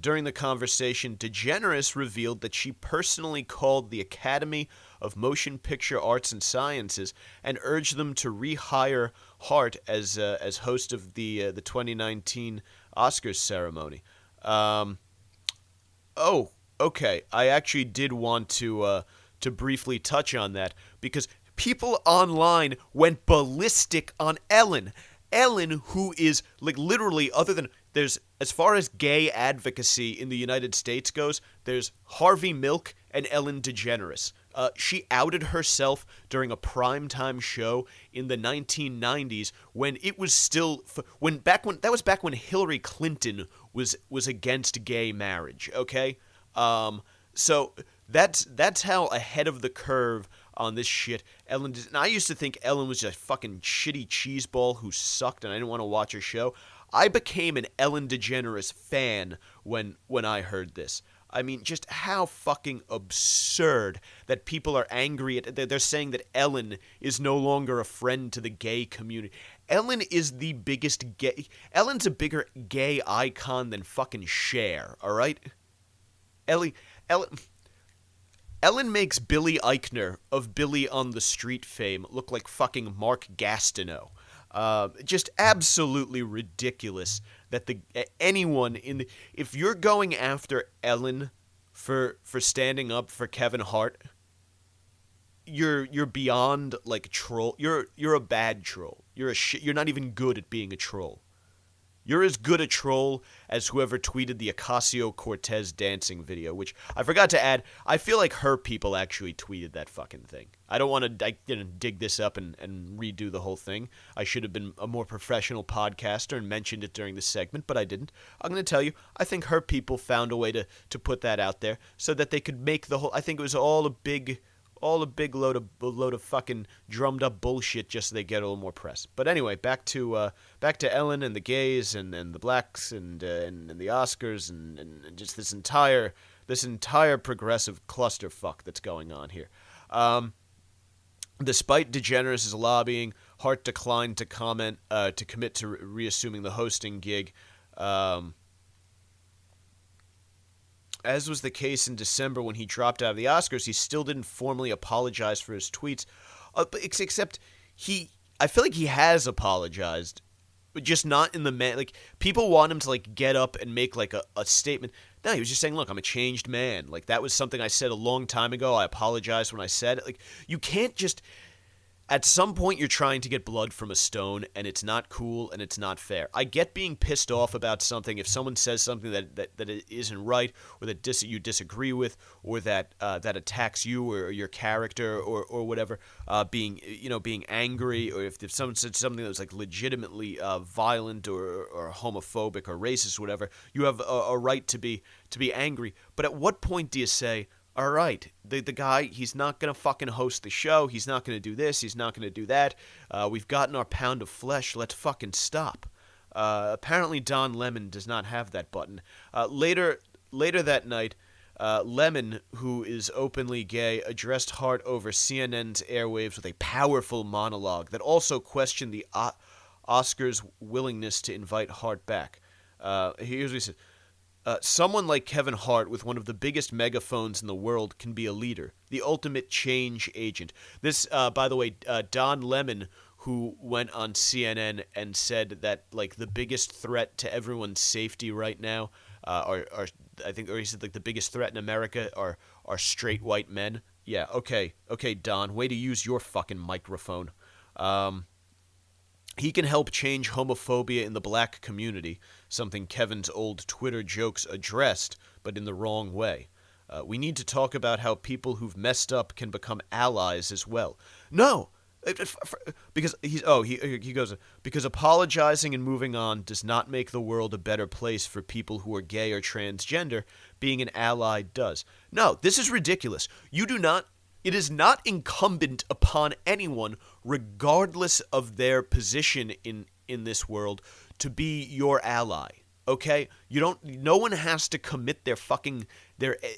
During the conversation, DeGeneres revealed that she personally called the Academy of Motion Picture Arts and Sciences and urged them to rehire Hart as host of the 2019 Oscars ceremony. Okay. I actually did want to briefly touch on that because people online went ballistic on Ellen. Ellen, who is like literally, other than as far as gay advocacy in the United States goes, there's Harvey Milk and Ellen DeGeneres. She outed herself during a primetime show in the 1990s when it was still that was back when Hillary Clinton was against gay marriage. Okay, so that's how ahead of the curve on this shit Ellen did. And I used to think Ellen was just a fucking shitty cheeseball who sucked and I didn't want to watch her show. I became an Ellen DeGeneres fan when I heard this. I mean, just how fucking absurd that people are angry at. They're saying that Ellen is no longer a friend to the gay community. Ellen is the biggest gay. Ellen's a bigger gay icon than fucking Cher. All right, Ellen makes Billy Eichner of Billy on the Street fame look like fucking Mark Gastineau. Just absolutely ridiculous that anyone if you're going after Ellen for standing up for Kevin Hart, you're beyond like troll. You're a bad troll. You're not even good at being a troll. You're as good a troll as whoever tweeted the Ocasio-Cortez dancing video, which I forgot to add. I feel like her people actually tweeted that fucking thing. I don't want to dig this up and redo the whole thing. I should have been a more professional podcaster and mentioned it during the segment, but I didn't. I'm going to tell you, I think her people found a way to put that out there so that they could make the whole. I think it was all a big load of fucking drummed up bullshit just so they get a little more press. But anyway, back to Ellen and the gays and the blacks and the Oscars and just this entire progressive clusterfuck that's going on here. Despite DeGeneres' lobbying, Hart declined to commit to reassuming the hosting gig. As was the case in December when he dropped out of the Oscars, he still didn't formally apologize for his tweets. Except I feel like he has apologized, but just not in the like people want him to like get up and make like a statement. No, he was just saying, "Look, I'm a changed man." Like that was something I said a long time ago. I apologized when I said it. Like you can't just. At some point, you're trying to get blood from a stone, and it's not cool, and it's not fair. I get being pissed off about something if someone says something that isn't right, or that you disagree with, or that attacks you or your character or whatever. Being angry, or if someone said something that was like legitimately violent or homophobic or racist, or whatever, you have a right to be angry. But at what point do you say, all right, the guy, he's not going to fucking host the show. He's not going to do this. He's not going to do that. We've gotten our pound of flesh. Let's fucking stop. Apparently Don Lemon does not have that button. Later that night, Lemon, who is openly gay, addressed Hart over CNN's airwaves with a powerful monologue that also questioned the Oscars' willingness to invite Hart back. Here's what he said. Someone like Kevin Hart with one of the biggest megaphones in the world can be a leader, the ultimate change agent. This, by the way, Don Lemon, who went on CNN and said that like the biggest threat to everyone's safety right now, or he said like the biggest threat in America are straight white men. Yeah, okay, Don, way to use your fucking microphone. He can help change homophobia in the black community, something Kevin's old Twitter jokes addressed, but in the wrong way. We need to talk about how people who've messed up can become allies as well. No! Because he goes, because apologizing and moving on does not make the world a better place for people who are gay or transgender. Being an ally does. No, this is ridiculous. It is not incumbent upon anyone, regardless of their position in this world, to be your ally. Okay? No one has to commit their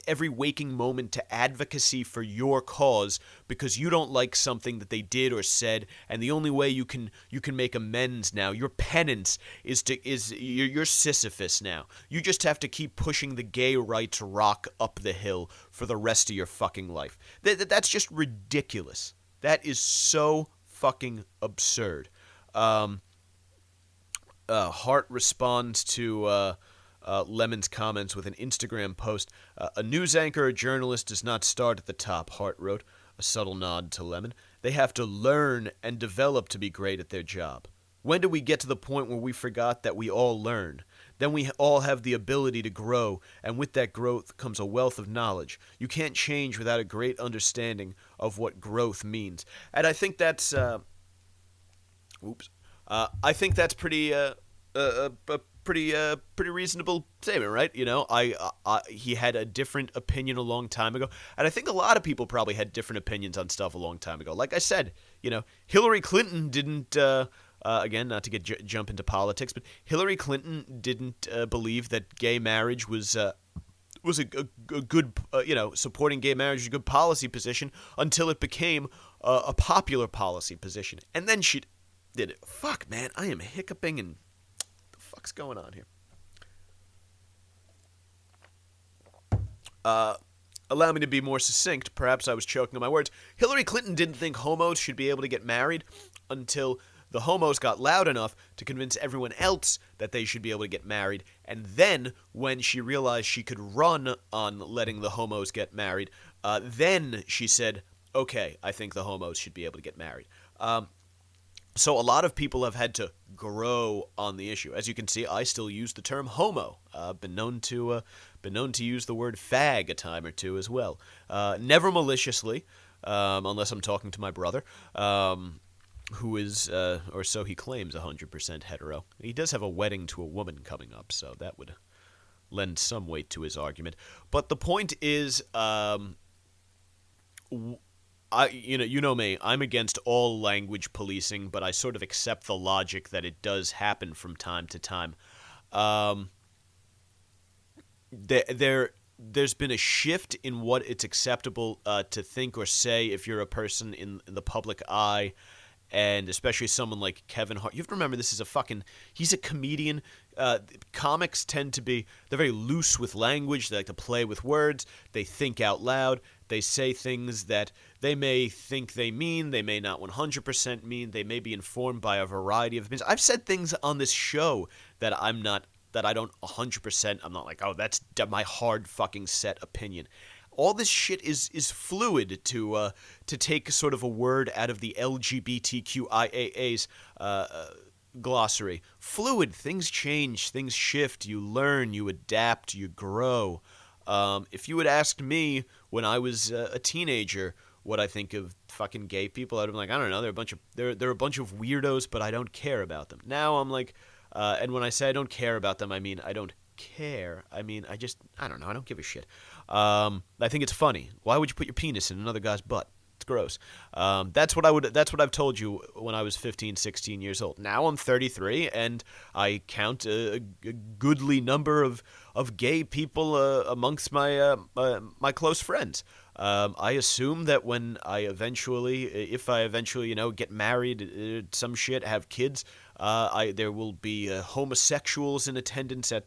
every waking moment to advocacy for your cause because you don't like something that they did or said, and the only way you can make amends now, your penance is you're Sisyphus now. You just have to keep pushing the gay rights rock up the hill for the rest of your fucking life. That's just ridiculous. That is so fucking absurd. Hart responds to Lemon's comments with an Instagram post. A news anchor or journalist does not start at the top, Hart wrote, a subtle nod to Lemon. They have to learn and develop to be great at their job. When do we get to the point where we forgot that we all learn? Then we all have the ability to grow, and with that growth comes a wealth of knowledge. You can't change without a great understanding of what growth means. And I think that's... I think that's pretty pretty reasonable statement, right? You know, he had a different opinion a long time ago, and I think a lot of people probably had different opinions on stuff a long time ago. Like I said, you know, Hillary Clinton didn't. Again, not to jump into politics, but Hillary Clinton didn't believe that gay marriage was a good, supporting gay marriage was a good policy position until it became a popular policy position, and then she did it. Fuck, man, I am hiccuping and what the fuck's going on here? Allow me to be more succinct. Perhaps I was choking on my words. Hillary Clinton didn't think homos should be able to get married until the homos got loud enough to convince everyone else that they should be able to get married. And then, when she realized she could run on letting the homos get married, then she said, okay, I think the homos should be able to get married. So a lot of people have had to grow on the issue. As you can see, I still use the term homo. Been known to use the word fag a time or two as well. Never maliciously, unless I'm talking to my brother, who is, or so he claims, 100% hetero. He does have a wedding to a woman coming up, so that would lend some weight to his argument. But the point is, you know me, I'm against all language policing, but I sort of accept the logic that it does happen from time to time. There's been a shift in what it's acceptable to think or say if you're a person in the public eye, and especially someone like Kevin Hart. You have to remember, he's a comedian. Comics tend to be, they're very loose with language. They like to play with words. They think out loud. They say things that they may think they mean, they may not 100% mean. They may be informed by a variety of opinions. I've said things on this show that I don't 100%, I'm not like, oh, that's my hard fucking set opinion. All this shit is fluid, to take sort of a word out of the LGBTQIAA's glossary. Fluid. Things change. Things shift. You learn. You adapt. You grow. If you had asked me when I was a teenager what I think of fucking gay people, I'd have been like, I don't know. They're a bunch of weirdos, but I don't care about them. Now I'm like, and when I say I don't care about them, I mean I don't care. I mean I don't know. I don't give a shit. I think it's funny. Why would you put your penis in another guy's butt? It's gross. That's what I've told you when I was 15, 16 years old. Now I'm 33, and I count a goodly number of gay people amongst my close friends. I assume that when if I eventually, get married, some shit, have kids, there will be homosexuals in attendance at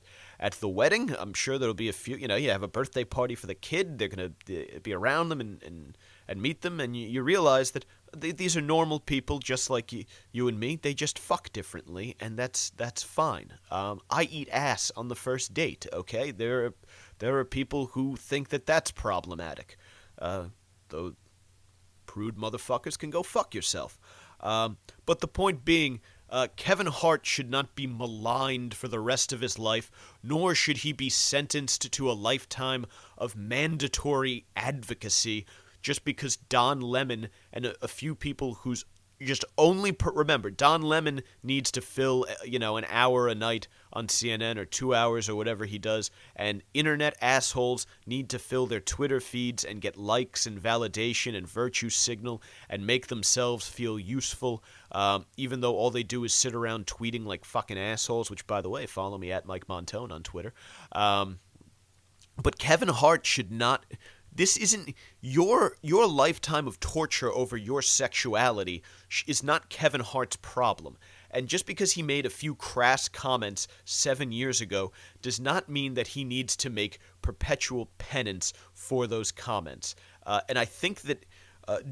the wedding. I'm sure there'll be a few. You have a birthday party for the kid. They're gonna be around them and meet them, and you realize that these are normal people just like you and me. They just fuck differently, and that's fine. I eat ass on the first date. Okay, there are people who think that that's problematic. Though prude motherfuckers can go fuck yourself. But the point being, Kevin Hart should not be maligned for the rest of his life, nor should he be sentenced to a lifetime of mandatory advocacy just because Don Lemon and a few people whose just only remember, Don Lemon needs to fill, an hour a night on CNN or 2 hours or whatever he does, and internet assholes need to fill their Twitter feeds and get likes and validation and virtue signal and make themselves feel useful, even though all they do is sit around tweeting like fucking assholes, which, by the way, follow me at Mike Montone on Twitter. But Kevin Hart should not... This isn't your lifetime of torture over your sexuality is not Kevin Hart's problem. And just because he made a few crass comments 7 years ago does not mean that he needs to make perpetual penance for those comments. And I think that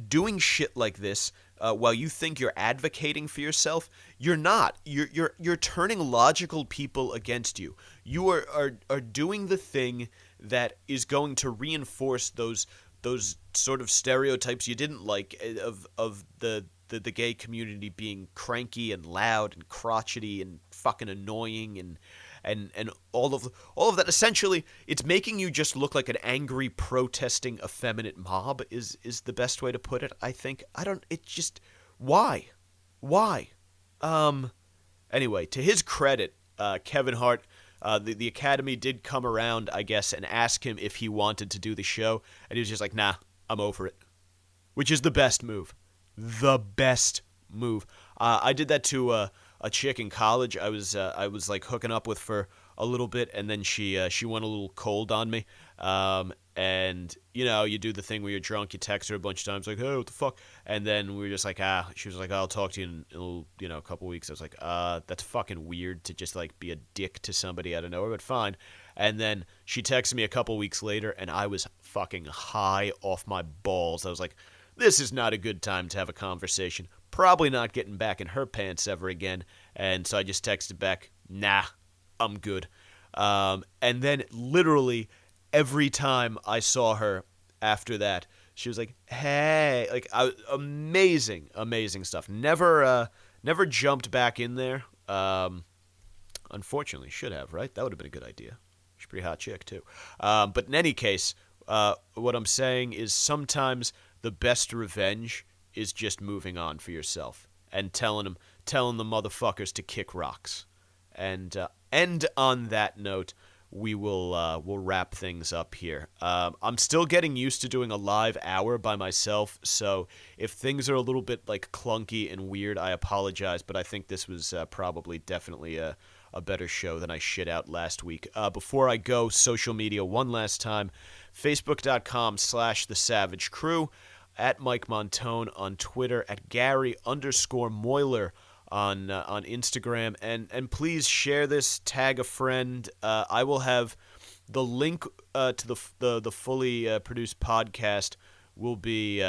doing shit like this, while you think you're advocating for yourself, you're not. You're turning logical people against you. You are doing the thing that is going to reinforce those sort of stereotypes you didn't like of the gay community being cranky and loud and crotchety and fucking annoying and all of that. Essentially, it's making you just look like an angry, protesting, effeminate mob is the best way to put it, I think. Why? Anyway, to his credit, Kevin Hart, the Academy did come around, I guess, and ask him if he wanted to do the show, and he was just like, nah, I'm over it. Which is the best move. The best move. I did that to a chick in college. I was like hooking up with for a little bit, and then she went a little cold on me. And you do the thing where you're drunk, you text her a bunch of times like, hey, what the fuck? And then we were just like, she was like, I'll talk to you in a couple weeks. I was like, that's fucking weird to just like be a dick to somebody out of nowhere, but fine. And then she texted me a couple weeks later, and I was fucking high off my balls. I was like, this is not a good time to have a conversation. Probably not getting back in her pants ever again. And so I just texted back, nah, I'm good. And then literally every time I saw her after that, she was like, hey, like, amazing stuff. Never jumped back in there. Unfortunately, should have, right? That would have been a good idea. She's a pretty hot chick, too. But in any case, what I'm saying is sometimes the best revenge is just moving on for yourself and telling the motherfuckers to kick rocks. And on that note, we'll wrap things up here. I'm still getting used to doing a live hour by myself, so if things are a little bit like clunky and weird, I apologize, but I think this was definitely a better show than I shit out last week. Before I go, social media one last time, facebook.com/The Savage Crew, at Mike Montone on Twitter, at Gary_Moiler on Instagram, and please share this, tag a friend. I will have the link to the fully produced podcast will be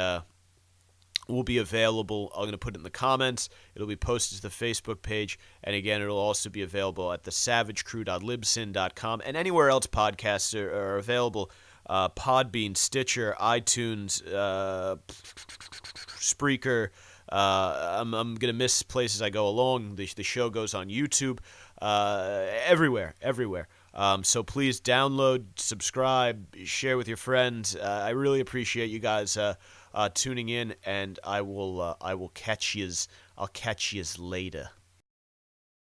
available. I'm going to put it in the comments. It'll be posted to the Facebook page, and again, it'll also be available at thesavagecrew.libsyn.com and anywhere else podcasts are available. Podbean, Stitcher, iTunes, Spreaker. I'm going to miss places I go along. The show goes on YouTube, everywhere. So please download, subscribe, share with your friends. I really appreciate you guys tuning in, and I'll catch yous later.